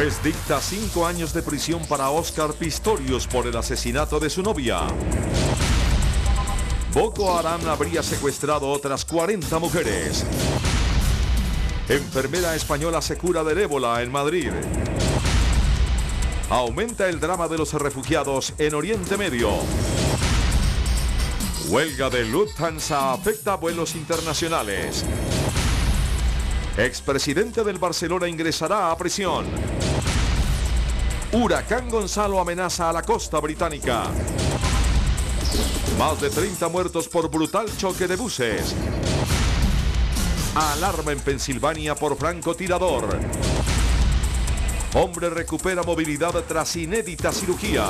Juez dicta 5 años de prisión para Óscar Pistorius por el asesinato de su novia. Boko Haram habría secuestrado otras 40 mujeres. Enfermera española se cura del ébola en Madrid. Aumenta el drama de los refugiados en Oriente Medio. Huelga de Lufthansa afecta a vuelos internacionales. Expresidente del Barcelona ingresará a prisión. Huracán Gonzalo amenaza a la costa británica. Más de 30 muertos por brutal choque de buses. Alarma en Pensilvania por francotirador. Hombre recupera movilidad tras inédita cirugía.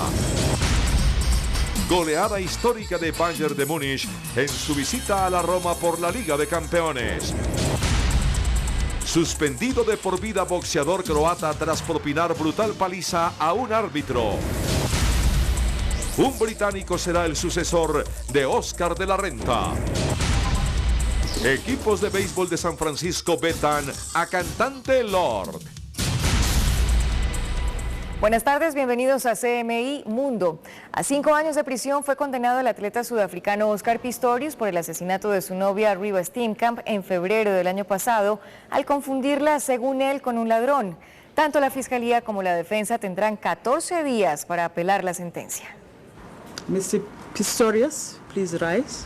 Goleada histórica de Bayern de Múnich en su visita a la Roma por la Liga de Campeones. Suspendido de por vida boxeador croata tras propinar brutal paliza a un árbitro. Un británico será el sucesor de Óscar de la Renta. Equipos de béisbol de San Francisco vetan a cantante Lorde. Buenas tardes, bienvenidos a CMI Mundo. A 5 años de prisión fue condenado el atleta sudafricano Óscar Pistorius por el asesinato de su novia Reeva Steenkamp en febrero del año pasado, al confundirla, según él, con un ladrón. Tanto la Fiscalía como la defensa tendrán 14 días para apelar la sentencia. Mr. Pistorius, please rise.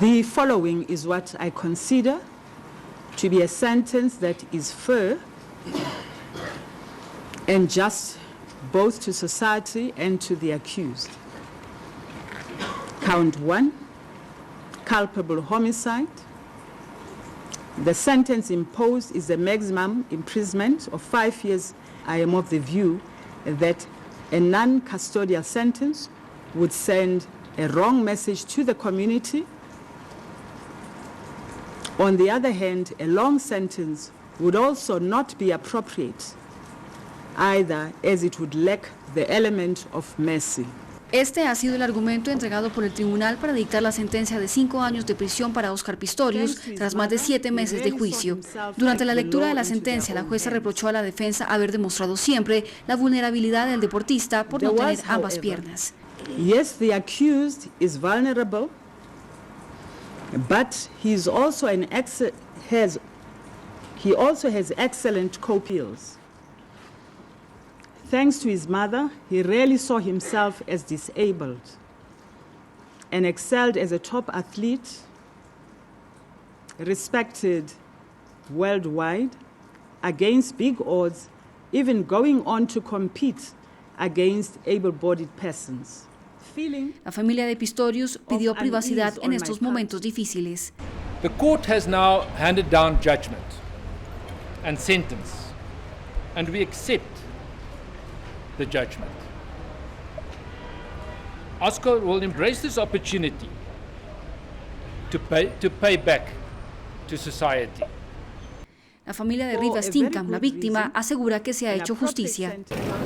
The following is what I consider to be a sentence that is fair and just both to society and to the accused. Count 1, culpable homicide. The sentence imposed is a maximum imprisonment of 5 years. I am of the view that a non-custodial sentence would send a wrong message to the community. On the other hand, a long sentence would also not be appropriate, either, as it would lack the element of mercy. Este ha sido el argumento entregado por el tribunal para dictar la sentencia de 5 años de prisión para Óscar Pistorius tras más de 7 meses de juicio. Durante la lectura de la sentencia, la jueza reprochó a la defensa haber demostrado siempre la vulnerabilidad del deportista por no tener ambas piernas. Yes, the accused is vulnerable, but he also has excellent co-skills. Thanks to his mother, he rarely saw himself as disabled and excelled as a top athlete, respected worldwide, against big odds, even going on to compete against able-bodied persons. La familia de Pistorius pidió privacidad en estos momentos difíciles. The court has now handed down judgment and sentence, and we accept the judgment. Oscar will embrace this opportunity to pay back to society. La familia de Reeva Steenkamp, la víctima, asegura que se ha hecho justicia.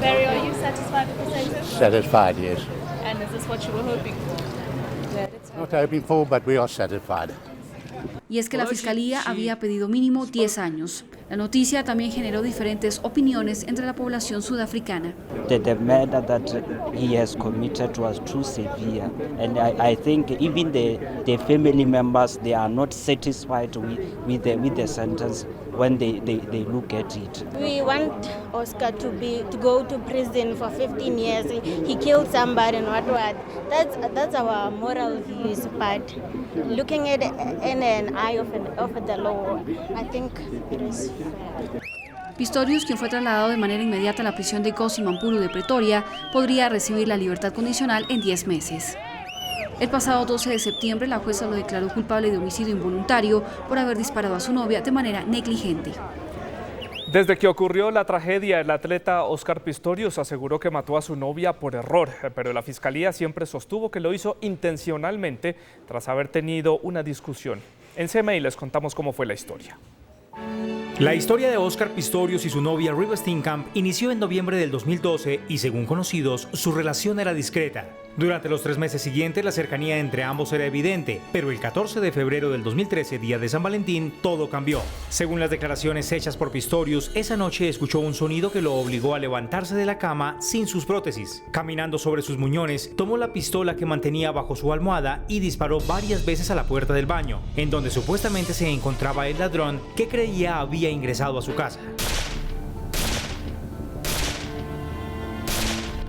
Barry, are you satisfied with the sentence? Satisfied, yes. And is this what you were hoping for? Not hoping for, but we are satisfied. Y es que la Fiscalía había pedido mínimo 10 años. La noticia también generó diferentes opiniones entre la población sudafricana. The murder that he has committed was too severe, and I think even the family members, they are not satisfied with the sentence when they look at it. We want Oscar to go to prison for 15 years. He killed somebody and what. That's our moral views, but looking at it in an eye of the law, I think it is fair. Pistorius, quien fue trasladado de manera inmediata a la prisión de Gosimampuru de Pretoria, podría recibir la libertad condicional en 10 meses. El pasado 12 de septiembre, la jueza lo declaró culpable de homicidio involuntario por haber disparado a su novia de manera negligente. Desde que ocurrió la tragedia, el atleta Óscar Pistorius aseguró que mató a su novia por error, pero la Fiscalía siempre sostuvo que lo hizo intencionalmente tras haber tenido una discusión. En CMI les contamos cómo fue la historia. La historia de Óscar Pistorius y su novia Reeva Steenkamp inició en noviembre del 2012 y, según conocidos, su relación era discreta. Durante los 3 meses siguientes, la cercanía entre ambos era evidente, pero el 14 de febrero del 2013, día de San Valentín, todo cambió. Según las declaraciones hechas por Pistorius, esa noche escuchó un sonido que lo obligó a levantarse de la cama sin sus prótesis. Caminando sobre sus muñones, tomó la pistola que mantenía bajo su almohada y disparó varias veces a la puerta del baño, en donde supuestamente se encontraba el ladrón que creía había ingresado a su casa.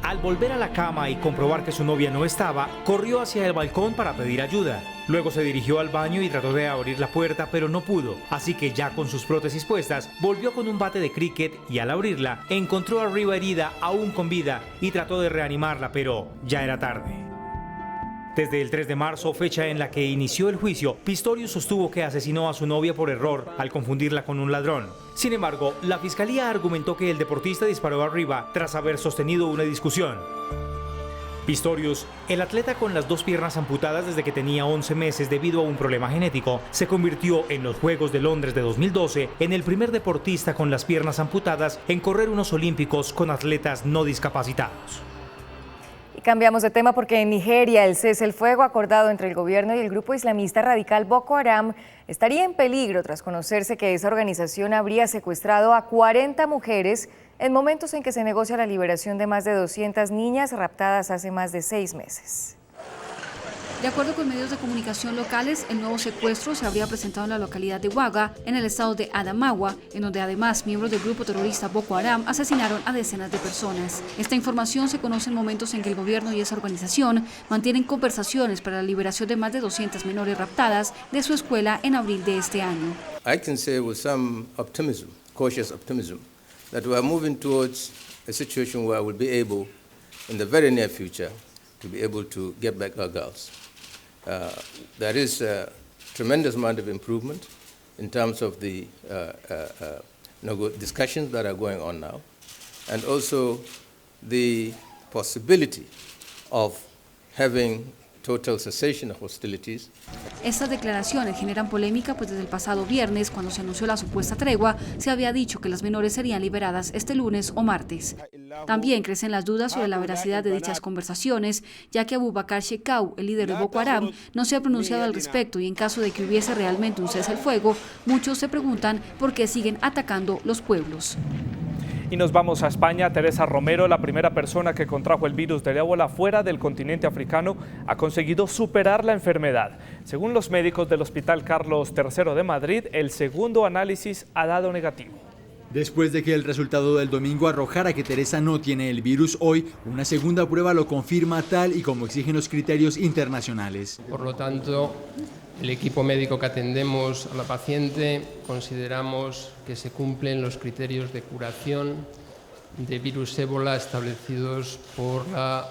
Al volver a la cama y comprobar que su novia no estaba, corrió hacia el balcón para pedir ayuda. Luego se dirigió al baño y trató de abrir la puerta, pero no pudo. Así que ya con sus prótesis puestas, volvió con un bate de cricket y al abrirla, encontró a Riva herida, aún con vida, y trató de reanimarla, pero ya era tarde. Desde el 3 de marzo, fecha en la que inició el juicio, Pistorius sostuvo que asesinó a su novia por error al confundirla con un ladrón. Sin embargo, la fiscalía argumentó que el deportista disparó a Riva tras haber sostenido una discusión. Pistorius, el atleta con las 2 piernas amputadas desde que tenía 11 meses debido a un problema genético, se convirtió en los Juegos de Londres de 2012 en el primer deportista con las piernas amputadas en correr unos olímpicos con atletas no discapacitados. Cambiamos de tema porque en Nigeria el cese el fuego acordado entre el gobierno y el grupo islamista radical Boko Haram estaría en peligro tras conocerse que esa organización habría secuestrado a 40 mujeres en momentos en que se negocia la liberación de más de 200 niñas raptadas hace más de 6 meses. De acuerdo con medios de comunicación locales, el nuevo secuestro se habría presentado en la localidad de Waga, en el estado de Adamawa, en donde además miembros del grupo terrorista Boko Haram asesinaron a decenas de personas. Esta información se conoce en momentos en que el gobierno y esa organización mantienen conversaciones para la liberación de más de 200 menores raptadas de su escuela en abril de este año. I can say with some optimism, cautious optimism, that we are moving towards a situation where we'll be able, in the very near future, to be able to get back our girls. There is a tremendous amount of improvement in terms of the discussions that are going on now, and also the possibility of having total cessation of hostilities. Estas declaraciones generan polémica, pues desde el pasado viernes, cuando se anunció la supuesta tregua, se había dicho que las menores serían liberadas este lunes o martes. También crecen las dudas sobre la veracidad de dichas conversaciones, ya que Abubakar Shekau, el líder de Boko Haram, no se ha pronunciado al respecto y en caso de que hubiese realmente un cese al fuego, muchos se preguntan por qué siguen atacando los pueblos. Y nos vamos a España. Teresa Romero, la primera persona que contrajo el virus del ébola fuera del continente africano, ha conseguido superar la enfermedad. Según los médicos del Hospital Carlos III de Madrid, el segundo análisis ha dado negativo. Después de que el resultado del domingo arrojara que Teresa no tiene el virus, hoy una segunda prueba lo confirma tal y como exigen los criterios internacionales. Por lo tanto, el equipo médico que atendemos a la paciente consideramos que se cumplen los criterios de curación de virus ébola establecidos por la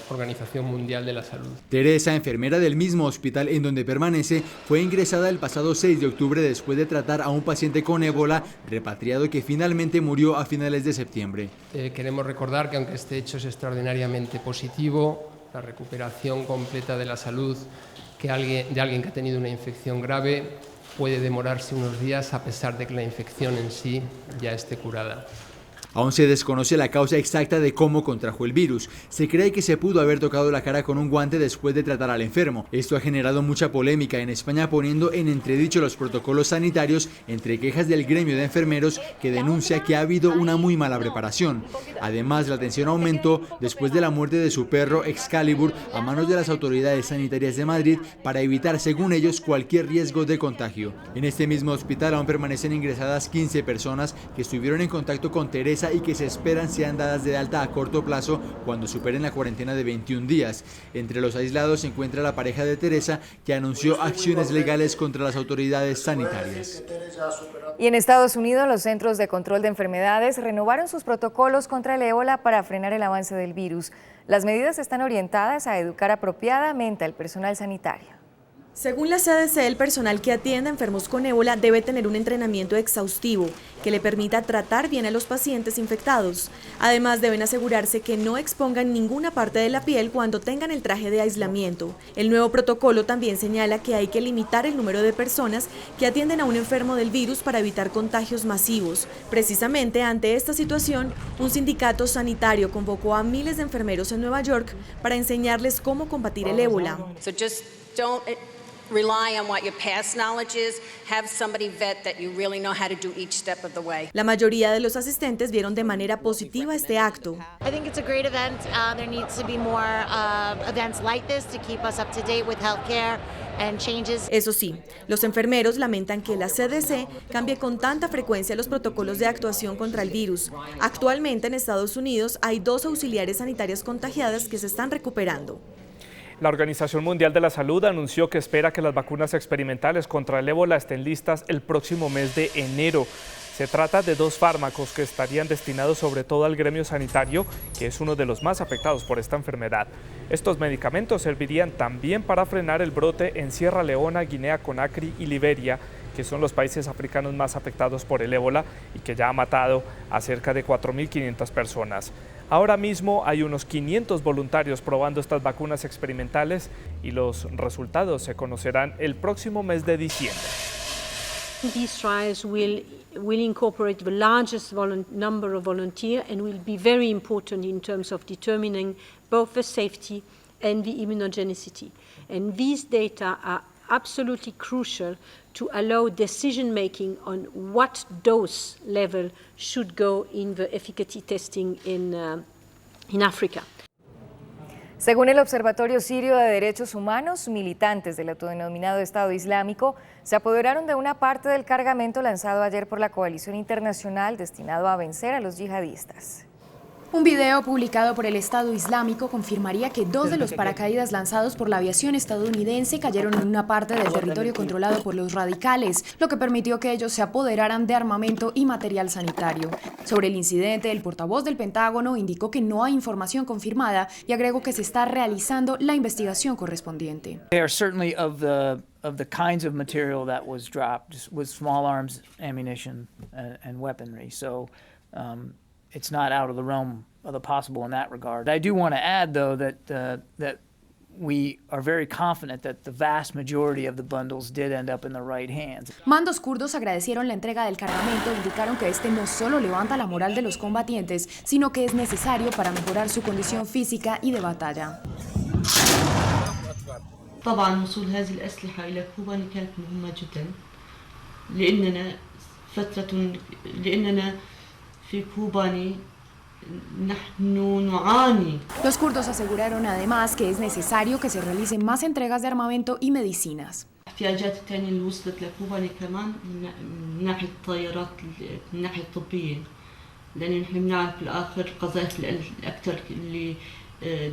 Organización Mundial de la Salud. Teresa, enfermera del mismo hospital en donde permanece, fue ingresada el pasado 6 de octubre después de tratar a un paciente con ébola repatriado que finalmente murió a finales de septiembre. Queremos recordar que aunque este hecho es extraordinariamente positivo, la recuperación completa de la salud de alguien que ha tenido una infección grave puede demorarse unos días a pesar de que la infección en sí ya esté curada. Aún se desconoce la causa exacta de cómo contrajo el virus. Se cree que se pudo haber tocado la cara con un guante después de tratar al enfermo. Esto ha generado mucha polémica en España, poniendo en entredicho los protocolos sanitarios, entre quejas del gremio de enfermeros que denuncia que ha habido una muy mala preparación. Además, la tensión aumentó después de la muerte de su perro Excalibur a manos de las autoridades sanitarias de Madrid para evitar, según ellos, cualquier riesgo de contagio. En este mismo hospital aún permanecen ingresadas 15 personas que estuvieron en contacto con Teresa y que se esperan sean dadas de alta a corto plazo cuando superen la cuarentena de 21 días. Entre los aislados se encuentra la pareja de Teresa, que anunció acciones legales contra las autoridades sanitarias. Y en Estados Unidos, los Centros de Control de Enfermedades renovaron sus protocolos contra el ébola para frenar el avance del virus. Las medidas están orientadas a educar apropiadamente al personal sanitario. Según la CDC, el personal que atiende a enfermos con ébola debe tener un entrenamiento exhaustivo que le permita tratar bien a los pacientes infectados. Además, deben asegurarse que no expongan ninguna parte de la piel cuando tengan el traje de aislamiento. El nuevo protocolo también señala que hay que limitar el número de personas que atienden a un enfermo del virus para evitar contagios masivos. Precisamente ante esta situación, un sindicato sanitario convocó a miles de enfermeros en Nueva York para enseñarles cómo combatir el ébola. So just don't rely on what your past knowledge is. Have somebody vet that you really know how to do each step of the way. La mayoría de los asistentes vieron de manera positiva este acto. I think it's a great event. There needs to be more events like this to keep us up to date with healthcare and changes. Eso sí, los enfermeros lamentan que la CDC cambie con tanta frecuencia los protocolos de actuación contra el virus. Actualmente en Estados Unidos hay 2 auxiliares sanitarias contagiadas que se están recuperando. La Organización Mundial de la Salud anunció que espera que las vacunas experimentales contra el ébola estén listas el próximo mes de enero. Se trata de 2 fármacos que estarían destinados sobre todo al gremio sanitario, que es uno de los más afectados por esta enfermedad. Estos medicamentos servirían también para frenar el brote en Sierra Leona, Guinea-Conakry y Liberia, que son los países africanos más afectados por el ébola y que ya ha matado a cerca de 4.500 personas. Ahora mismo hay unos 500 voluntarios probando estas vacunas experimentales y los resultados se conocerán el próximo mes de diciembre. These trials will incorporate the largest number of volunteers and will be very important in terms of determining both the safety and the immunogenicity. And these data are absolutely crucial to allow decision-making on what dose level should go in the efficacy testing in Africa. Según el Observatorio Sirio de Derechos Humanos, militantes del autodenominado Estado Islámico se apoderaron de una parte del cargamento lanzado ayer por la coalición internacional destinado a vencer a los yihadistas. Un video publicado por el Estado Islámico confirmaría que 2 de los paracaídas lanzados por la aviación estadounidense cayeron en una parte del territorio controlado por los radicales, lo que permitió que ellos se apoderaran de armamento y material sanitario. Sobre el incidente, el portavoz del Pentágono indicó que no hay información confirmada y agregó que se está realizando la investigación correspondiente. They are certainly of the kinds of material that was dropped with small arms, ammunition, and weaponry. So it's not out of the realm of the possible in that regard. I do want to add, though, that we are very confident that the vast majority of the bundles did end up in the right hands. Mandos kurdos agradecieron la entrega del cargamento e indicaron que este no solo levanta la moral de los combatientes, sino que es necesario para mejorar su condición física y de batalla. طبعا وصول هذه الأسلحة إلى كوباني كانت مهمة جدا لأننا في كوباني نحن نعاني. Los kurdos aseguraron además que es necesario que se realicen más entregas de armamento y medicinas. احتياجات الثانية اللي وصلت لكوباني كمان من ناحية الطيارات من الناحية الطبية لأن نحن بنعرف بالآخر القذائف الأكثر اللي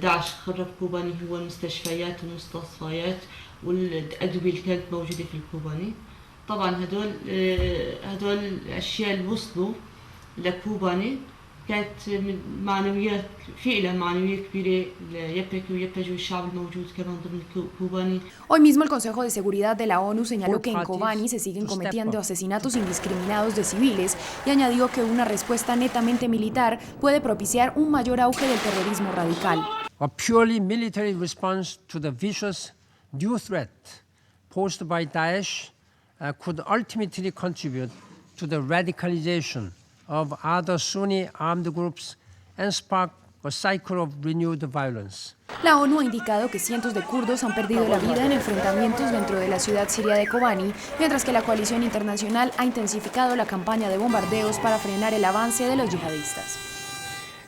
داعش خرب كوباني هو المستشفيات والمستشفيات والأدوية اللي كانت موجودة في الكوباني. طبعا هدول الأشياء اللي وصلوا لكوباني كانت معنويات في لها معنوية كبيرة ليبك ويبج والشعب الموجود كمان ضمن كوباني. Hoy mismo el Consejo de Seguridad de la ONU señaló que en Kobani se siguen cometiendo asesinatos indiscriminados de civiles y añadió que una respuesta netamente militar puede propiciar un mayor auge del terrorismo radical. A purely military response to the vicious new threat posed by Daesh could ultimately contribute to the radicalization of other Sunni armed groups and spark a cycle of renewed violence. La ONU ha indicado que cientos de kurdos han perdido la vida en enfrentamientos dentro de la ciudad siria de Kobani, mientras que la coalición internacional ha intensificado la campaña de bombardeos para frenar el avance de los yihadistas.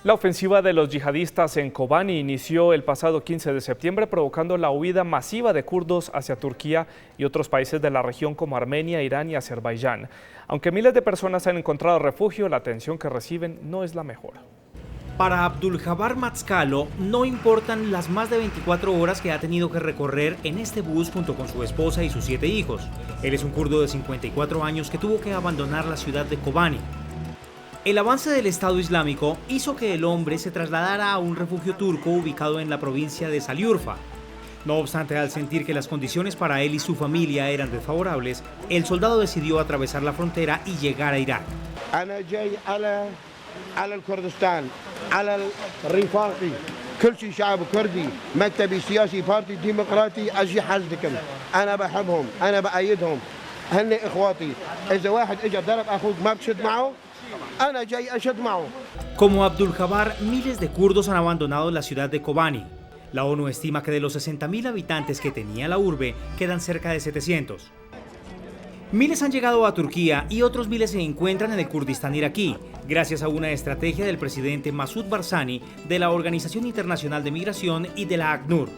La ofensiva de los yihadistas en Kobani inició el pasado 15 de septiembre, provocando la huida masiva de kurdos hacia Turquía y otros países de la región como Armenia, Irán y Azerbaiyán. Aunque miles de personas han encontrado refugio, la atención que reciben no es la mejor. Para Abduljabar Matskalo no importan las más de 24 horas que ha tenido que recorrer en este bus junto con su esposa y sus 7 hijos. Él es un kurdo de 54 años que tuvo que abandonar la ciudad de Kobani. El avance del Estado Islámico hizo que el hombre se trasladara a un refugio turco ubicado en la provincia de Saliurfa. No obstante, al sentir que las condiciones para él y su familia eran desfavorables, el soldado decidió atravesar la frontera y llegar a Irak. كل شيء شعب كردي مكتبي سياسي بارتي ديمقراطي اجي حالتكم انا بحبهم انا بايدهم هن اخواتي اذا واحد اجى ضرب اخوك ما بتشد معه انا جاي اشد معه. Como Abdul Jabbar, miles de kurdos han abandonado la ciudad de Kobani. La ONU estima que de los 60.000 habitantes que tenía la urbe, quedan cerca de 700. Miles han llegado a Turquía y otros miles se encuentran en el Kurdistán iraquí, gracias a una estrategia del presidente Masud Barzani, de la Organización Internacional de Migración y de la ACNUR.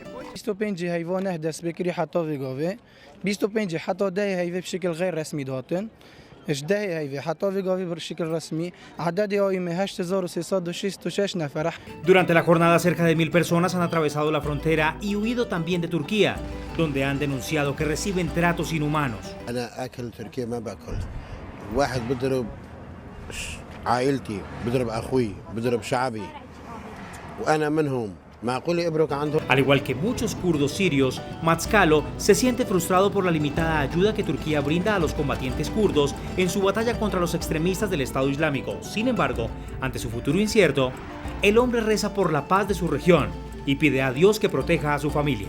Durante la jornada, cerca de 1.000 personas han atravesado la frontera y huido también de Turquía, donde han denunciado que reciben tratos inhumanos. Al igual que muchos kurdos sirios, Matskalo se siente frustrado por la limitada ayuda que Turquía brinda a los combatientes kurdos en su batalla contra los extremistas del Estado Islámico. Sin embargo, ante su futuro incierto, el hombre reza por la paz de su región y pide a Dios que proteja a su familia.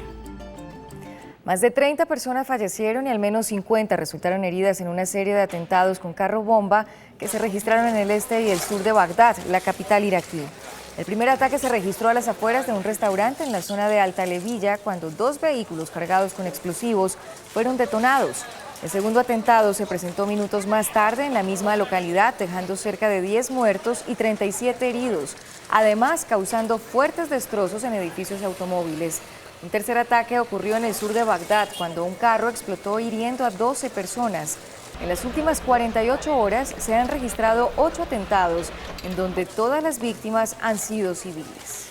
Más de 30 personas fallecieron y al menos 50 resultaron heridas en una serie de atentados con carro bomba que se registraron en el este y el sur de Bagdad, la capital iraquí. El primer ataque se registró a las afueras de un restaurante en la zona de Alta Levilla cuando 2 vehículos cargados con explosivos fueron detonados. El segundo atentado se presentó minutos más tarde en la misma localidad, dejando cerca de 10 muertos y 37 heridos, además causando fuertes destrozos en edificios y automóviles. Un tercer ataque ocurrió en el sur de Bagdad cuando un carro explotó hiriendo a 12 personas. En las últimas 48 horas se han registrado 8 atentados, en donde todas las víctimas han sido civiles.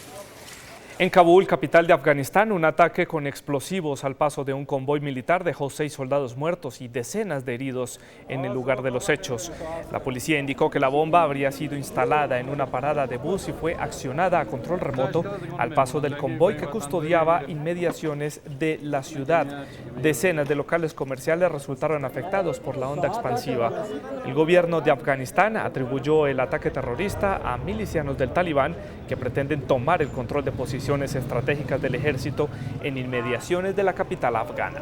En Kabul, capital de Afganistán, un ataque con explosivos al paso de un convoy militar dejó 6 soldados muertos y decenas de heridos en el lugar de los hechos. La policía indicó que la bomba habría sido instalada en una parada de bus y fue accionada a control remoto al paso del convoy que custodiaba inmediaciones de la ciudad. Decenas de locales comerciales resultaron afectados por la onda expansiva. El gobierno de Afganistán atribuyó el ataque terrorista a milicianos del Talibán que pretenden tomar el control de posiciones estratégicas del ejército en inmediaciones de la capital afgana.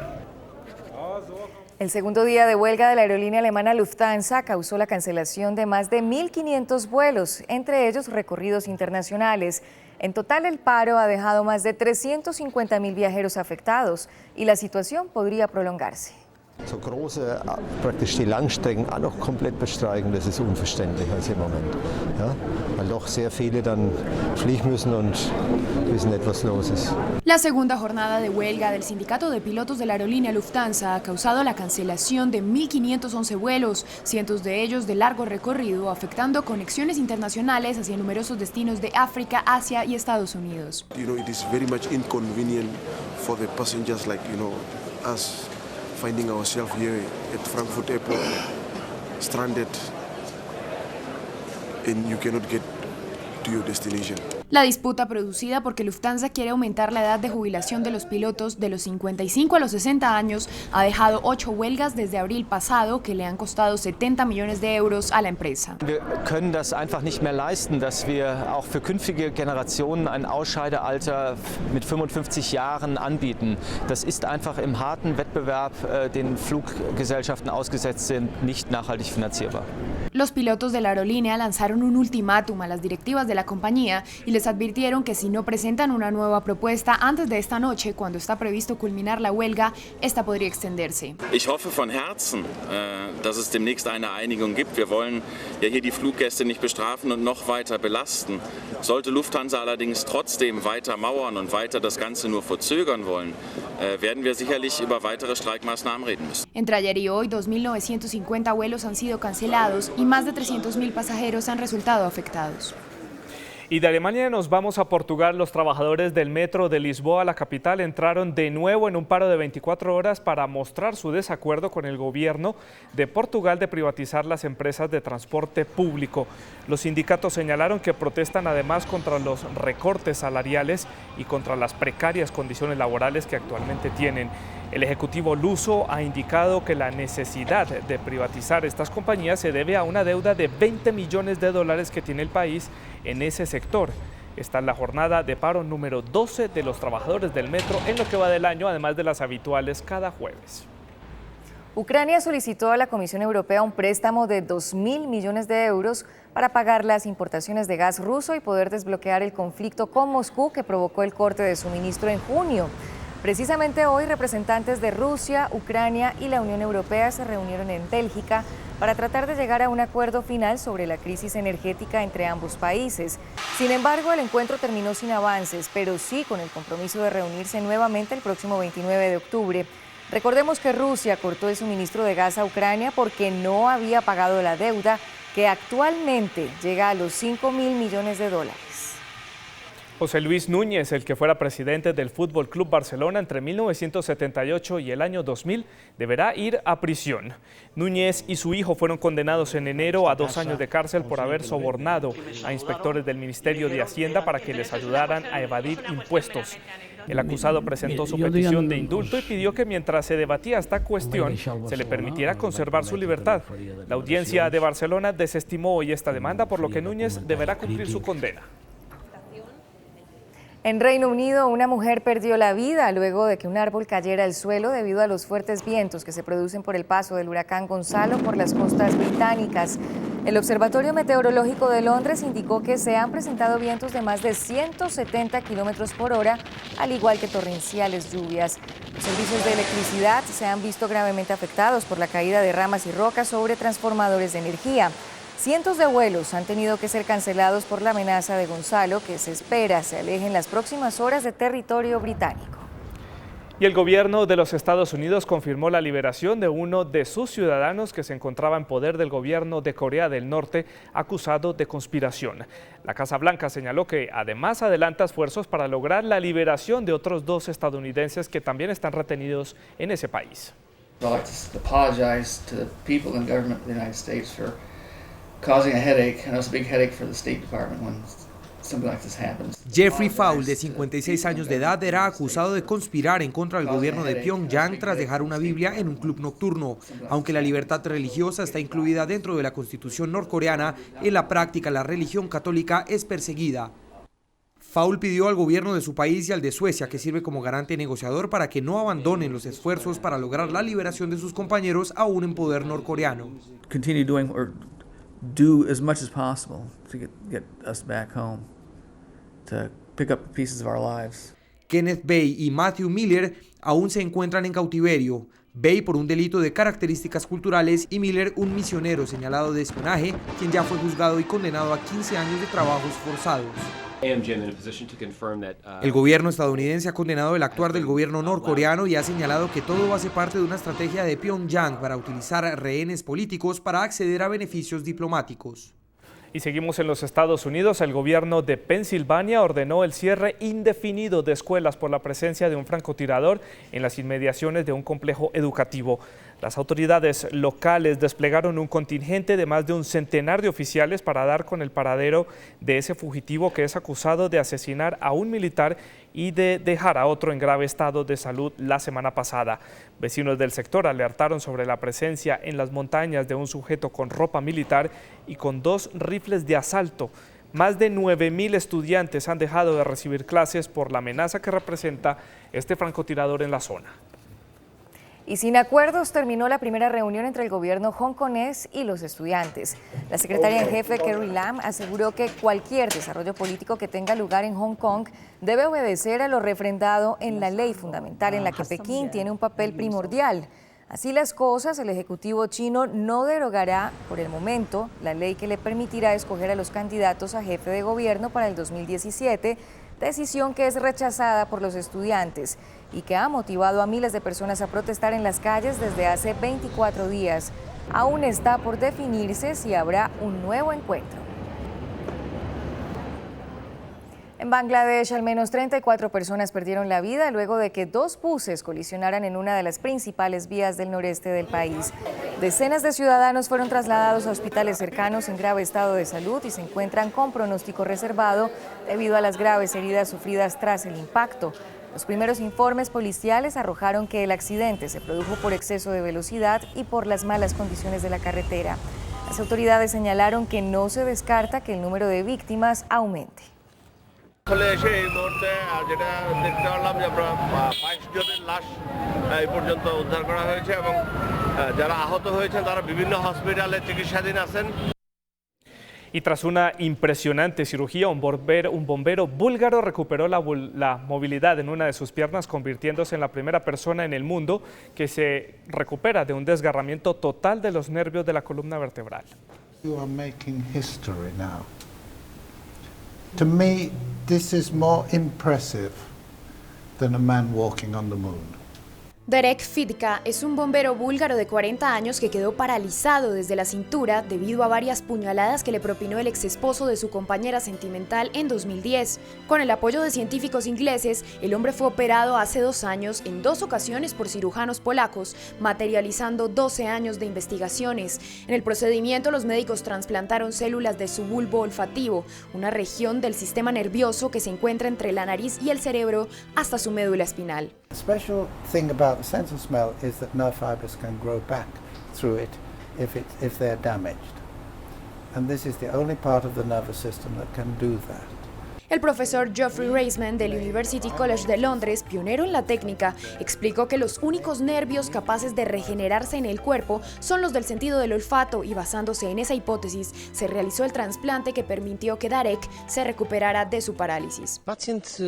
El segundo día de huelga de la aerolínea alemana Lufthansa causó la cancelación de más de 1.500 vuelos, entre ellos recorridos internacionales. En total, el paro ha dejado más de 350.000 viajeros afectados y la situación podría prolongarse. So große, praktisch die Langstrecken auch noch komplett bestreiken, das ist unverständlich also im Moment. Ja? Weil doch sehr viele dann fliegen müssen und wissen nicht, was los ist. La segunda jornada de huelga del sindicato de pilotos de la aerolínea Lufthansa ha causado la cancelación de 1.511 vuelos, cientos de ellos de largo recorrido, afectando conexiones internacionales hacia numerosos destinos de África, Asia y Estados Unidos. You know, it is very much inconvenient for the passengers like, us. Finding ourselves here at Frankfurt Airport, stranded, and you cannot get to your destination. La disputa producida porque Lufthansa quiere aumentar la edad de jubilación de los pilotos de los 55 a los 60 años ha dejado 8 huelgas desde abril pasado que le han costado 70 millones de euros a la empresa. Wir können das einfach nicht mehr leisten, dass wir auch für künftige Generationen ein Ausscheidealter mit 55 Jahren anbieten. Das ist einfach im harten Wettbewerb, den Fluggesellschaften ausgesetzt sind, nicht nachhaltig finanzierbar. Los pilotos de la aerolínea lanzaron un ultimátum a las directivas de la compañía y les advirtieron que si no presentan una nueva propuesta antes de esta noche, cuando está previsto culminar la huelga, esta podría extenderse. Ich hoffe von Herzen, dass es demnächst eine Einigung gibt. Wir wollen ja hier die Fluggäste nicht bestrafen und noch weiter belasten. Sollte Lufthansa allerdings trotzdem weiter mauern und weiter das Ganze nur verzögern wollen, werden wir sicherlich über weitere Streikmaßnahmen reden müssen. Entre ayer y hoy, 2.950 vuelos han sido cancelados y más de 300.000 pasajeros han resultado afectados. Y de Alemania nos vamos a Portugal. Los trabajadores del metro de Lisboa, la capital, entraron de nuevo en un paro de 24 horas para mostrar su desacuerdo con el gobierno de Portugal de privatizar las empresas de transporte público. Los sindicatos señalaron que protestan además contra los recortes salariales y contra las precarias condiciones laborales que actualmente tienen. El Ejecutivo luso ha indicado que la necesidad de privatizar estas compañías se debe a una deuda de 20 millones de dólares que tiene el país en ese sector. Está en la jornada de paro número 12 de los trabajadores del metro en lo que va del año, además de las habituales cada jueves. Ucrania solicitó a la Comisión Europea un préstamo de 2.000 millones de euros para pagar las importaciones de gas ruso y poder desbloquear el conflicto con Moscú que provocó el corte de suministro en junio. Precisamente hoy, representantes de Rusia, Ucrania y la Unión Europea se reunieron en Bélgica para tratar de llegar a un acuerdo final sobre la crisis energética entre ambos países. Sin embargo, el encuentro terminó sin avances, pero sí con el compromiso de reunirse nuevamente el próximo 29 de octubre. Recordemos que Rusia cortó el suministro de gas a Ucrania porque no había pagado la deuda, que actualmente llega a los 5.000 millones de dólares. José Luis Núñez, el que fuera presidente del Fútbol Club Barcelona entre 1978 y el año 2000, deberá ir a prisión. Núñez y su hijo fueron condenados en enero a 2 años de cárcel por haber sobornado a inspectores del Ministerio de Hacienda para que les ayudaran a evadir impuestos. El acusado presentó su petición de indulto y pidió que mientras se debatía esta cuestión se le permitiera conservar su libertad. La audiencia de Barcelona desestimó hoy esta demanda, por lo que Núñez deberá cumplir su condena. En Reino Unido, una mujer perdió la vida luego de que un árbol cayera al suelo debido a los fuertes vientos que se producen por el paso del huracán Gonzalo por las costas británicas. El Observatorio Meteorológico de Londres indicó que se han presentado vientos de más de 170 kilómetros por hora, al igual que torrenciales lluvias. Los servicios de electricidad se han visto gravemente afectados por la caída de ramas y rocas sobre transformadores de energía. Cientos de vuelos han tenido que ser cancelados por la amenaza de Gonzalo, que se espera se aleje en las próximas horas de territorio británico. Y el gobierno de los Estados Unidos confirmó la liberación de uno de sus ciudadanos que se encontraba en poder del gobierno de Corea del Norte, acusado de conspiración. La Casa Blanca señaló que además adelanta esfuerzos para lograr la liberación de otros 2 estadounidenses que también están retenidos en ese país. Causing a headache, and it's a big headache for the State Department when something like this happens. Jeffrey Faul, de 56 años de edad, era acusado de conspirar en contra del gobierno de Pyongyang tras dejar una Biblia en un club nocturno. Aunque la libertad religiosa está incluida dentro de la Constitución norcoreana, en la práctica la religión católica es perseguida. Faul pidió al gobierno de su país y al de Suecia, que sirve como garante negociador, para que no abandonen los esfuerzos para lograr la liberación de sus compañeros aún en poder norcoreano. Continue doing or do as much as possible to get us back home, to pick up pieces of our lives. Kenneth Bay y Matthew Miller aún se encuentran en cautiverio. Bay por un delito de características culturales y Miller un misionero señalado de espionaje, quien ya fue juzgado y condenado a 15 años de trabajos forzados. El gobierno estadounidense ha condenado el actuar del gobierno norcoreano y ha señalado que todo hace parte de una estrategia de Pyongyang para utilizar rehenes políticos para acceder a beneficios diplomáticos. Y seguimos en los Estados Unidos. El gobierno de Pensilvania ordenó el cierre indefinido de escuelas por la presencia de un francotirador en las inmediaciones de un complejo educativo. Las autoridades locales desplegaron un contingente de más de un centenar de oficiales para dar con el paradero de ese fugitivo que es acusado de asesinar a un militar y de dejar a otro en grave estado de salud la semana pasada. Vecinos del sector alertaron sobre la presencia en las montañas de un sujeto con ropa militar y con 2 rifles de asalto. Más de 9.000 estudiantes han dejado de recibir clases por la amenaza que representa este francotirador en la zona. Y sin acuerdos terminó la primera reunión entre el gobierno hongkonés y los estudiantes. La secretaria en jefe Carrie Lam aseguró que cualquier desarrollo político que tenga lugar en Hong Kong debe obedecer a lo refrendado en la ley fundamental en la que Pekín tiene un papel primordial. Así las cosas, el Ejecutivo chino no derogará por el momento la ley que le permitirá escoger a los candidatos a jefe de gobierno para el 2017, decisión que es rechazada por los estudiantes y que ha motivado a miles de personas a protestar en las calles desde hace 24 días. Aún está por definirse si habrá un nuevo encuentro. En Bangladesh, al menos 34 personas perdieron la vida luego de que 2 buses colisionaran en una de las principales vías del noreste del país. Decenas de ciudadanos fueron trasladados a hospitales cercanos en grave estado de salud y se encuentran con pronóstico reservado debido a las graves heridas sufridas tras el impacto. Los primeros informes policiales arrojaron que el accidente se produjo por exceso de velocidad y por las malas condiciones de la carretera. Las autoridades señalaron que no se descarta que el número de víctimas aumente. Y tras una impresionante cirugía, un bombero búlgaro recuperó la movilidad en una de sus piernas, convirtiéndose en la primera persona en el mundo que se recupera de un desgarramiento total de los nervios de la columna vertebral. You are making history now. To me, this is more impressive than a man walking on the moon. Derek Fitka es un bombero búlgaro de 40 años que quedó paralizado desde la cintura debido a varias puñaladas que le propinó el exesposo de su compañera sentimental en 2010. Con el apoyo de científicos ingleses, el hombre fue operado hace 2 años en 2 ocasiones por cirujanos polacos, materializando 12 años de investigaciones. En el procedimiento, los médicos trasplantaron células de su bulbo olfativo, una región del sistema nervioso que se encuentra entre la nariz y el cerebro hasta su médula espinal. The special thing about the sense of smell is that nerve fibers can grow back through it if they're damaged. And this is the only part of the nervous system that can do that. El profesor Geoffrey Reisman del University College de Londres, pionero en la técnica, explicó que los únicos nervios capaces de regenerarse en el cuerpo son los del sentido del olfato y basándose en esa hipótesis, se realizó el trasplante que permitió que Darek se recuperara de su parálisis. Pacjent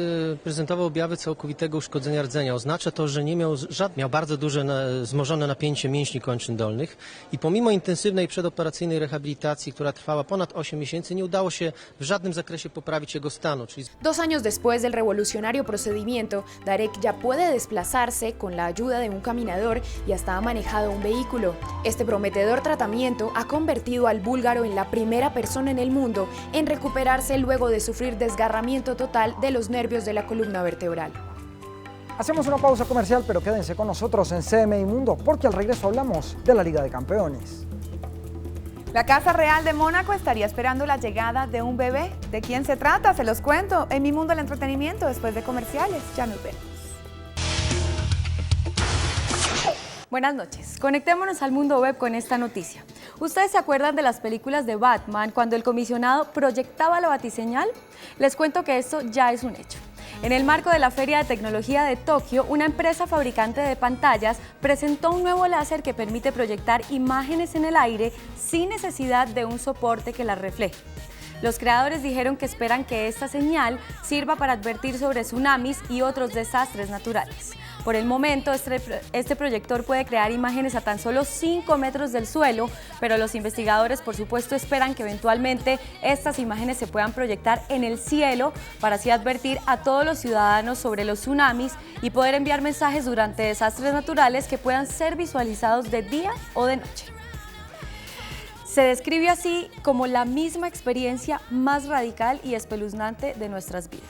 prezentował objawy całkowitego uszkodzenia rdzenia. Oznacza to, że miał bardzo duże wzmożone napięcie mięśni kończyn dolnych i pomimo intensywnej przedoperacyjnej rehabilitacji, która trwała ponad 8 miesięcy, nie udało się w żadnym zakresie poprawić jego stanu. 2 años después del revolucionario procedimiento, Darek ya puede desplazarse con la ayuda de un caminador y hasta ha manejado un vehículo. Este prometedor tratamiento ha convertido al búlgaro en la primera persona en el mundo en recuperarse luego de sufrir desgarramiento total de los nervios de la columna vertebral. Hacemos una pausa comercial, pero quédense con nosotros en CMI Mundo, porque al regreso hablamos de la Liga de Campeones. La Casa Real de Mónaco estaría esperando la llegada de un bebé. ¿De quién se trata? Se los cuento en Mi Mundo del Entretenimiento después de comerciales. Ya nos vemos. Buenas noches. Conectémonos al mundo web con esta noticia. ¿Ustedes se acuerdan de las películas de Batman cuando el comisionado proyectaba la batiseñal? Les cuento que esto ya es un hecho. En el marco de la Feria de Tecnología de Tokio, una empresa fabricante de pantallas presentó un nuevo láser que permite proyectar imágenes en el aire sin necesidad de un soporte que las refleje. Los creadores dijeron que esperan que esta señal sirva para advertir sobre tsunamis y otros desastres naturales. Por el momento, este proyector puede crear imágenes a tan solo 5 metros del suelo, pero los investigadores, por supuesto, esperan que eventualmente estas imágenes se puedan proyectar en el cielo para así advertir a todos los ciudadanos sobre los tsunamis y poder enviar mensajes durante desastres naturales que puedan ser visualizados de día o de noche. Se describe así como la misma experiencia más radical y espeluznante de nuestras vidas.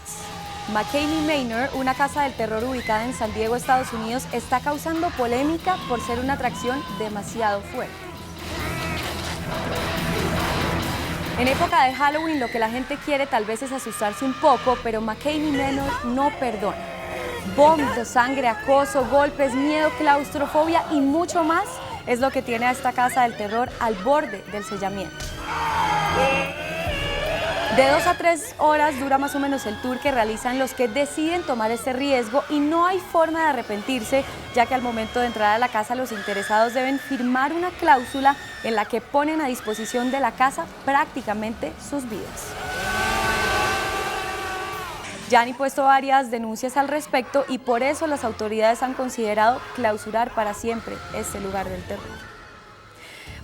McKamey Manor, una casa del terror ubicada en San Diego, Estados Unidos, está causando polémica por ser una atracción demasiado fuerte. En época de Halloween, lo que la gente quiere tal vez es asustarse un poco, pero McKamey Manor no perdona. Vómitos, sangre, acoso, golpes, miedo, claustrofobia y mucho más es lo que tiene a esta casa del terror al borde del sellamiento. De 2 a 3 horas dura más o menos el tour que realizan los que deciden tomar este riesgo y no hay forma de arrepentirse, ya que al momento de entrar a la casa los interesados deben firmar una cláusula en la que ponen a disposición de la casa prácticamente sus vidas. Ya han impuesto varias denuncias al respecto y por eso las autoridades han considerado clausurar para siempre este lugar del terror.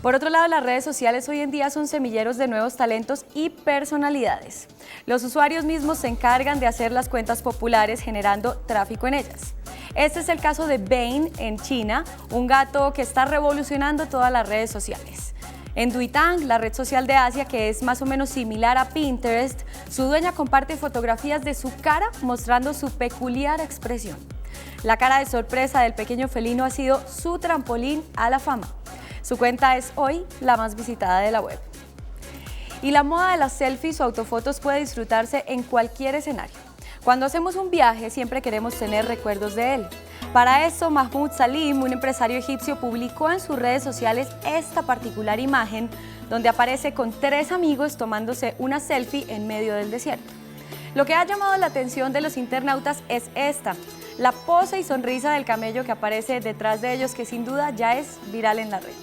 Por otro lado, las redes sociales hoy en día son semilleros de nuevos talentos y personalidades. Los usuarios mismos se encargan de hacer las cuentas populares generando tráfico en ellas. Este es el caso de Bane en China, un gato que está revolucionando todas las redes sociales. En Duitang, la red social de Asia, que es más o menos similar a Pinterest, su dueña comparte fotografías de su cara mostrando su peculiar expresión. La cara de sorpresa del pequeño felino ha sido su trampolín a la fama. Su cuenta es hoy la más visitada de la web. Y la moda de las selfies o autofotos puede disfrutarse en cualquier escenario. Cuando hacemos un viaje siempre queremos tener recuerdos de él. Para eso, Mahmoud Salim, un empresario egipcio, publicó en sus redes sociales esta particular imagen donde aparece con 3 amigos tomándose una selfie en medio del desierto. Lo que ha llamado la atención de los internautas es esta, la pose y sonrisa del camello que aparece detrás de ellos, que sin duda ya es viral en la red.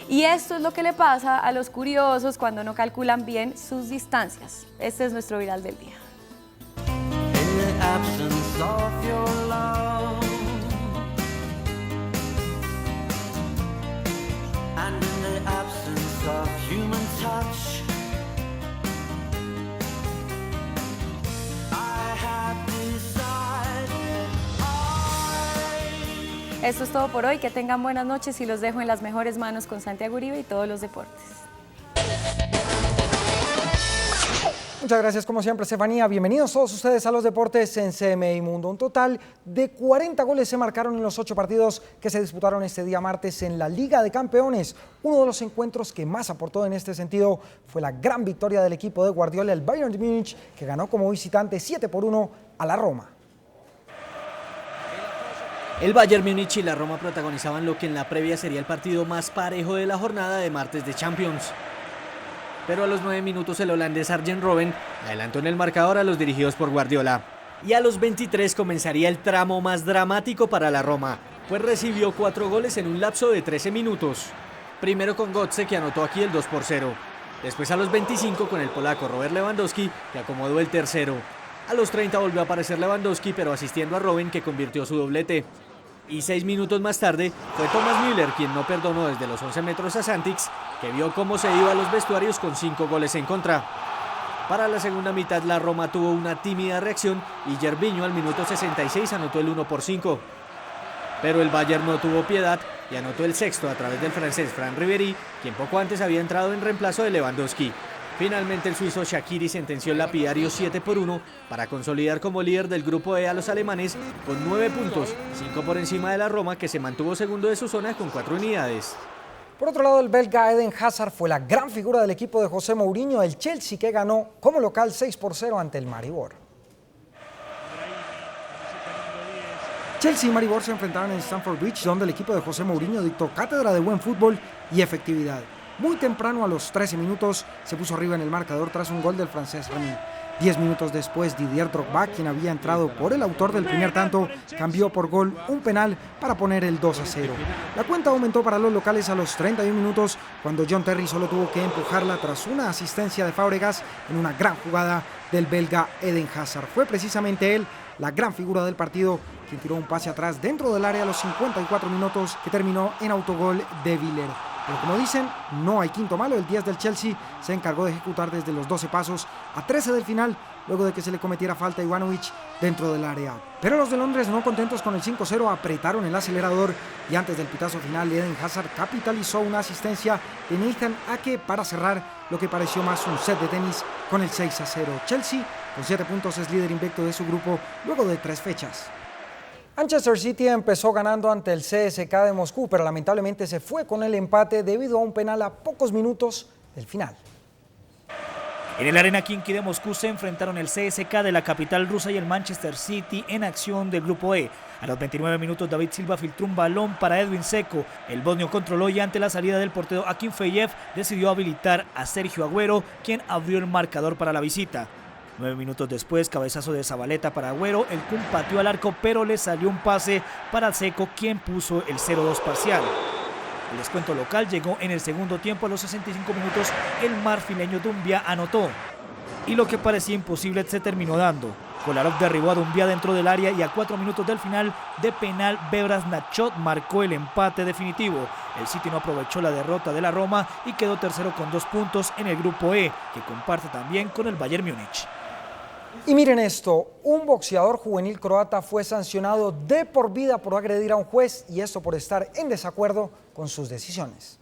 Y esto es lo que le pasa a los curiosos cuando no calculan bien sus distancias. Este es nuestro viral del día. Absence of your love, and in the absence of human touch, I have decided Esto es todo por hoy, que tengan buenas noches y los dejo en las mejores manos con Santiago Uribe y todos los deportes. Muchas gracias, como siempre, Estefanía. Bienvenidos todos ustedes a los deportes en CMI Mundo. Un total de 40 goles se marcaron en los 8 partidos que se disputaron este día martes en la Liga de Campeones. Uno de los encuentros que más aportó en este sentido fue la gran victoria del equipo de Guardiola, el Bayern de Múnich, que ganó como visitante 7-1 a la Roma. El Bayern Múnich y la Roma protagonizaban lo que en la previa sería el partido más parejo de la jornada de martes de Champions. Pero a los 9 minutos el holandés Arjen Robben adelantó en el marcador a los dirigidos por Guardiola. Y a los 23 comenzaría el tramo más dramático para la Roma, pues recibió 4 goles en un lapso de 13 minutos. Primero con Götze, que anotó aquí el 2-0. Después a los 25 con el polaco Robert Lewandowski, que acomodó el tercero. A los 30 volvió a aparecer Lewandowski, pero asistiendo a Robben, que convirtió su doblete. Y 6 minutos más tarde fue Thomas Müller quien no perdonó desde los 11 metros a Santix, que vio cómo se iba a los vestuarios con 5 goles en contra. Para la segunda mitad la Roma tuvo una tímida reacción y Gervinho al minuto 66 anotó el 1-5. Pero el Bayern no tuvo piedad y anotó el sexto a través del francés Fran Ribéry, quien poco antes había entrado en reemplazo de Lewandowski. Finalmente el suizo Shaqiri sentenció el lapidario 7-1 para consolidar como líder del grupo E a los alemanes con 9 puntos, 5 por encima de la Roma, que se mantuvo segundo de su zona con 4 unidades. Por otro lado, el belga Eden Hazard fue la gran figura del equipo de José Mourinho, el Chelsea, que ganó como local 6-0 ante el Maribor. Chelsea y Maribor se enfrentaron en Stamford Bridge, donde el equipo de José Mourinho dictó cátedra de buen fútbol y efectividad. Muy temprano, a los 13 minutos, se puso arriba en el marcador tras un gol del francés Remy. 10 minutos después, Didier Drogba, quien había entrado por el autor del primer tanto, cambió por gol un penal para poner el 2-0. La cuenta aumentó para los locales a los 31 minutos, cuando John Terry solo tuvo que empujarla tras una asistencia de Fábregas en una gran jugada del belga Eden Hazard. Fue precisamente él la gran figura del partido, quien tiró un pase atrás dentro del área a los 54 minutos, que terminó en autogol de Viller. Pero como dicen, no hay quinto malo. El 10 del Chelsea se encargó de ejecutar desde los 12 pasos a 13 del final, luego de que se le cometiera falta a Ivanovic dentro del área. Pero los de Londres, no contentos con el 5-0, apretaron el acelerador y antes del pitazo final, Eden Hazard capitalizó una asistencia de Nathan Ake para cerrar lo que pareció más un set de tenis con el 6-0. Chelsea, con 7 puntos, es líder invicto de su grupo luego de 3 fechas. Manchester City empezó ganando ante el CSK de Moscú, pero lamentablemente se fue con el empate debido a un penal a pocos minutos del final. En el Arena Khimki de Moscú se enfrentaron el CSK de la capital rusa y el Manchester City en acción del Grupo E. A los 29 minutos David Silva filtró un balón para Edwin Dzeko. El bosnio controló y ante la salida del portero Akinfeyev decidió habilitar a Sergio Agüero, quien abrió el marcador para la visita. 9 minutos después, cabezazo de Zabaleta para Agüero, el Kun pateó al arco pero le salió un pase para Dzeko, quien puso el 0-2 parcial. El descuento local llegó en el segundo tiempo. A los 65 minutos el marfileño Doumbia anotó y lo que parecía imposible se terminó dando. Kolarov derribó a Doumbia dentro del área y a 4 minutos del final de penal Bebras Nachot marcó el empate definitivo. El City no aprovechó la derrota de la Roma y quedó tercero con 2 puntos en el grupo E, que comparte también con el Bayern Múnich. Y miren esto, un boxeador juvenil croata fue sancionado de por vida por agredir a un juez, y esto por estar en desacuerdo con sus decisiones.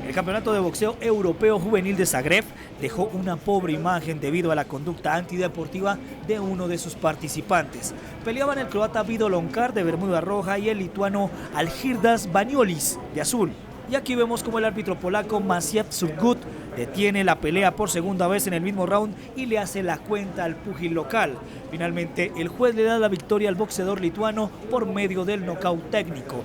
El campeonato de boxeo europeo juvenil de Zagreb dejó una pobre imagen debido a la conducta antideportiva de uno de sus participantes. Peleaban el croata Vido Lonkar de bermuda roja y el lituano Algirdas Baniolis de azul. Y aquí vemos como el árbitro polaco Maciej Surgut detiene la pelea por segunda vez en el mismo round y le hace la cuenta al púgil local. Finalmente el juez le da la victoria al boxeador lituano por medio del nocaut técnico.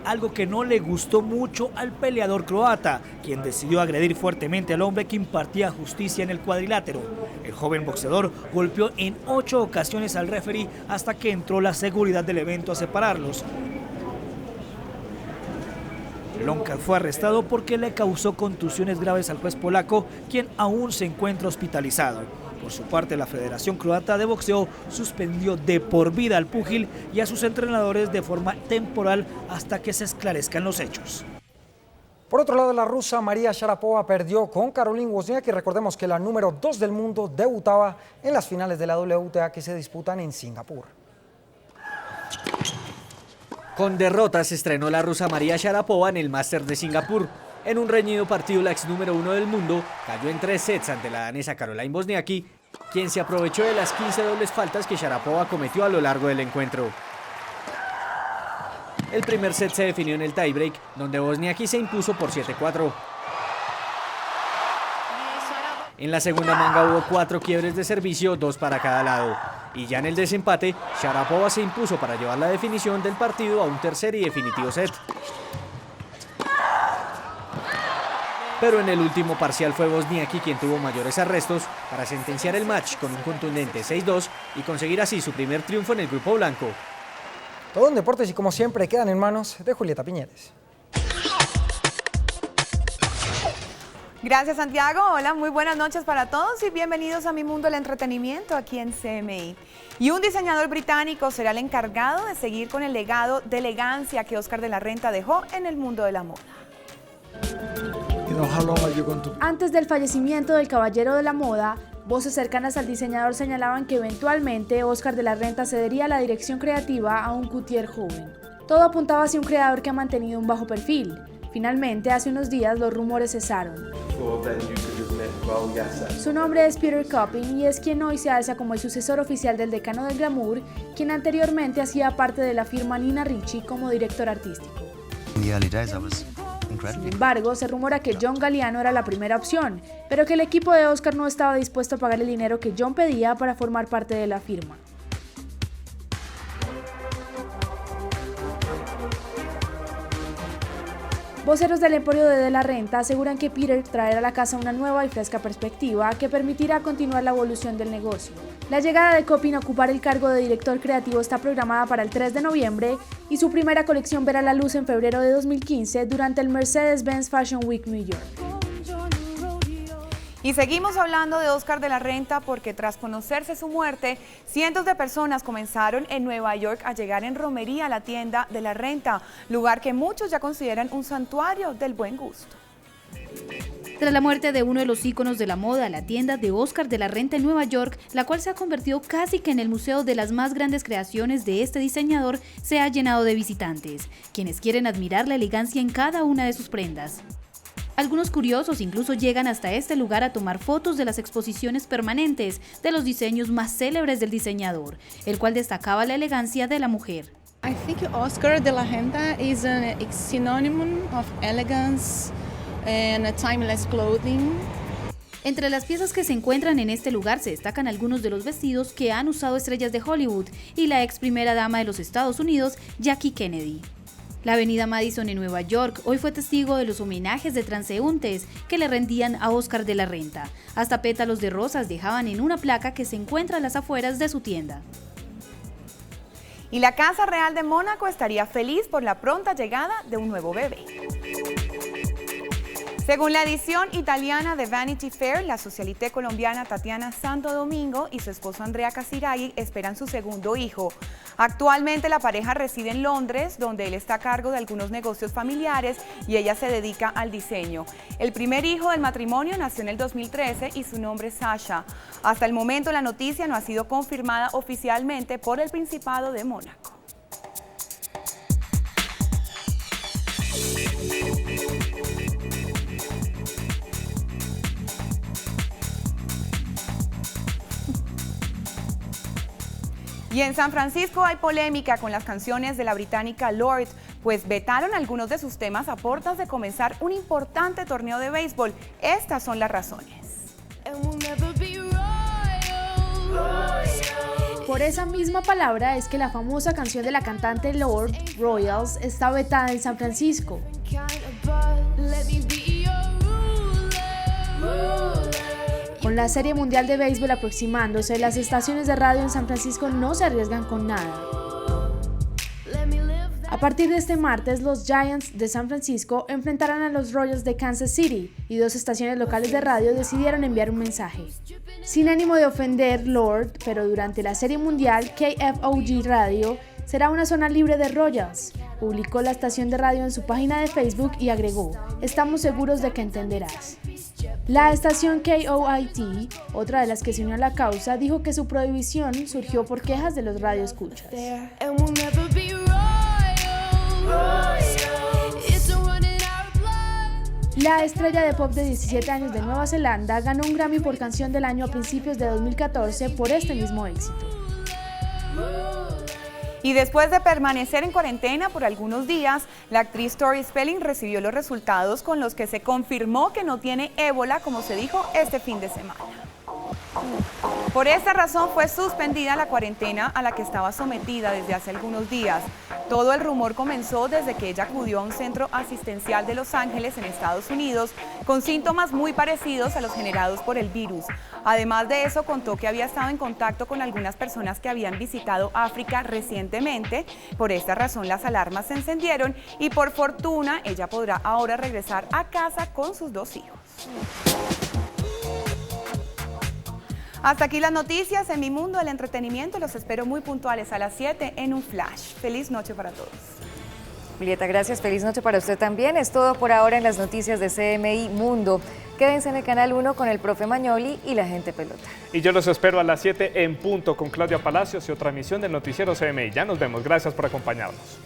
Algo que no le gustó mucho al peleador croata, quien decidió agredir fuertemente al hombre que impartía justicia en el cuadrilátero. El joven boxeador golpeó en 8 ocasiones al referee hasta que entró la seguridad del evento a separarlos. Lonkar fue arrestado porque le causó contusiones graves al juez polaco, quien aún se encuentra hospitalizado. Por su parte, la Federación Croata de Boxeo suspendió de por vida al púgil y a sus entrenadores de forma temporal hasta que se esclarezcan los hechos. Por otro lado, la rusa María Sharapova perdió con Caroline Wozniacki. Recordemos que la número 2 del mundo debutaba en las finales de la WTA que se disputan en Singapur. Con derrota se estrenó la rusa María Sharapova en el Masters de Singapur. En un reñido partido, la ex número 1 del mundo cayó en 3 sets ante la danesa Caroline Wozniacki, quien se aprovechó de las 15 dobles faltas que Sharapova cometió a lo largo del encuentro. El primer set se definió en el tiebreak, donde Wozniacki se impuso por 7-4. En la segunda manga hubo 4 quiebres de servicio, 2 para cada lado. Y ya en el desempate, Sharapova se impuso para llevar la definición del partido a un tercer y definitivo set. Pero en el último parcial fue Wozniacki quien tuvo mayores arrestos para sentenciar el match con un contundente 6-2 y conseguir así su primer triunfo en el grupo blanco. Todo en deportes y como siempre quedan en manos de Julieta Piñeres. Gracias, Santiago. Hola, muy buenas noches para todos y bienvenidos a Mi Mundo del Entretenimiento aquí en CMI. Y un diseñador británico será el encargado de seguir con el legado de elegancia que Óscar de la Renta dejó en el mundo de la moda. Antes del fallecimiento del caballero de la moda, voces cercanas al diseñador señalaban que eventualmente Óscar de la Renta cedería la dirección creativa a un couturier joven. Todo apuntaba hacia un creador que ha mantenido un bajo perfil. Finalmente, hace unos días los rumores cesaron. Su nombre es Peter Copping y es quien hoy se alza como el sucesor oficial del decano del glamour, quien anteriormente hacía parte de la firma Nina Ricci como director artístico. Sin embargo, se rumora que John Galliano era la primera opción, pero que el equipo de Óscar no estaba dispuesto a pagar el dinero que John pedía para formar parte de la firma. Voceros del Emporio de la Renta aseguran que Peter traerá a la casa una nueva y fresca perspectiva que permitirá continuar la evolución del negocio. La llegada de Copping a ocupar el cargo de director creativo está programada para el 3 de noviembre y su primera colección verá la luz en febrero de 2015 durante el Mercedes-Benz Fashion Week New York. Y seguimos hablando de Óscar de la Renta porque tras conocerse su muerte, cientos de personas comenzaron en Nueva York a llegar en romería a la tienda de la Renta, lugar que muchos ya consideran un santuario del buen gusto. Tras la muerte de uno de los íconos de la moda, la tienda de Óscar de la Renta en Nueva York, la cual se ha convertido casi que en el museo de las más grandes creaciones de este diseñador, se ha llenado de visitantes, quienes quieren admirar la elegancia en cada una de sus prendas. Algunos curiosos incluso llegan hasta este lugar a tomar fotos de las exposiciones permanentes de los diseños más célebres del diseñador, el cual destacaba la elegancia de la mujer. I think Óscar de la Renta is a synonym of elegance and a timeless clothing. Entre las piezas que se encuentran en este lugar se destacan algunos de los vestidos que han usado estrellas de Hollywood y la ex primera dama de los Estados Unidos, Jackie Kennedy. La avenida Madison en Nueva York hoy fue testigo de los homenajes de transeúntes que le rendían a Óscar de la Renta. Hasta pétalos de rosas dejaban en una placa que se encuentra a las afueras de su tienda. Y la Casa Real de Mónaco estaría feliz por la pronta llegada de un nuevo bebé. Según la edición italiana de Vanity Fair, la socialité colombiana Tatiana Santo Domingo y su esposo Andrea Casiraghi esperan su segundo hijo. Actualmente la pareja reside en Londres, donde él está a cargo de algunos negocios familiares y ella se dedica al diseño. El primer hijo del matrimonio nació en el 2013 y su nombre es Sasha. Hasta el momento la noticia no ha sido confirmada oficialmente por el Principado de Mónaco. Y en San Francisco hay polémica con las canciones de la británica Lorde, pues vetaron algunos de sus temas a puertas de comenzar un importante torneo de béisbol. Estas son las razones. Por esa misma palabra es que la famosa canción de la cantante Lorde, Royals, está vetada en San Francisco. Con la Serie Mundial de Béisbol aproximándose, las estaciones de radio en San Francisco no se arriesgan con nada. A partir de este martes, los Giants de San Francisco enfrentarán a los Royals de Kansas City y 2 estaciones locales de radio decidieron enviar un mensaje. Sin ánimo de ofender Lorde, pero durante la Serie Mundial, KFOG Radio será una zona libre de Royals, publicó la estación de radio en su página de Facebook y agregó: "Estamos seguros de que entenderás". La estación KOIT, otra de las que se unió a la causa, dijo que su prohibición surgió por quejas de los radioescuchas. La estrella de pop de 17 años de Nueva Zelanda ganó un Grammy por Canción del Año a principios de 2014 por este mismo éxito. Y después de permanecer en cuarentena por algunos días, la actriz Tori Spelling recibió los resultados con los que se confirmó que no tiene ébola, como se dijo este fin de semana. Por esta razón fue suspendida la cuarentena a la que estaba sometida desde hace algunos días. Todo el rumor comenzó desde que ella acudió a un centro asistencial de Los Ángeles, en Estados Unidos, con síntomas muy parecidos a los generados por el virus. Además de eso, contó que había estado en contacto con algunas personas que habían visitado África recientemente. Por esta razón, las alarmas se encendieron y por fortuna ella podrá ahora regresar a casa con sus 2 hijos. Hasta aquí las noticias en Mi Mundo del Entretenimiento. Los espero muy puntuales a las 7 en un flash. Feliz noche para todos. Julieta, gracias. Feliz noche para usted también. Es todo por ahora en las noticias de CMI Mundo. Quédense en el Canal 1 con el profe Magnoli y la gente pelota. Y yo los espero a las 7 en punto con Claudia Palacios y otra emisión del Noticiero CMI. Ya nos vemos. Gracias por acompañarnos.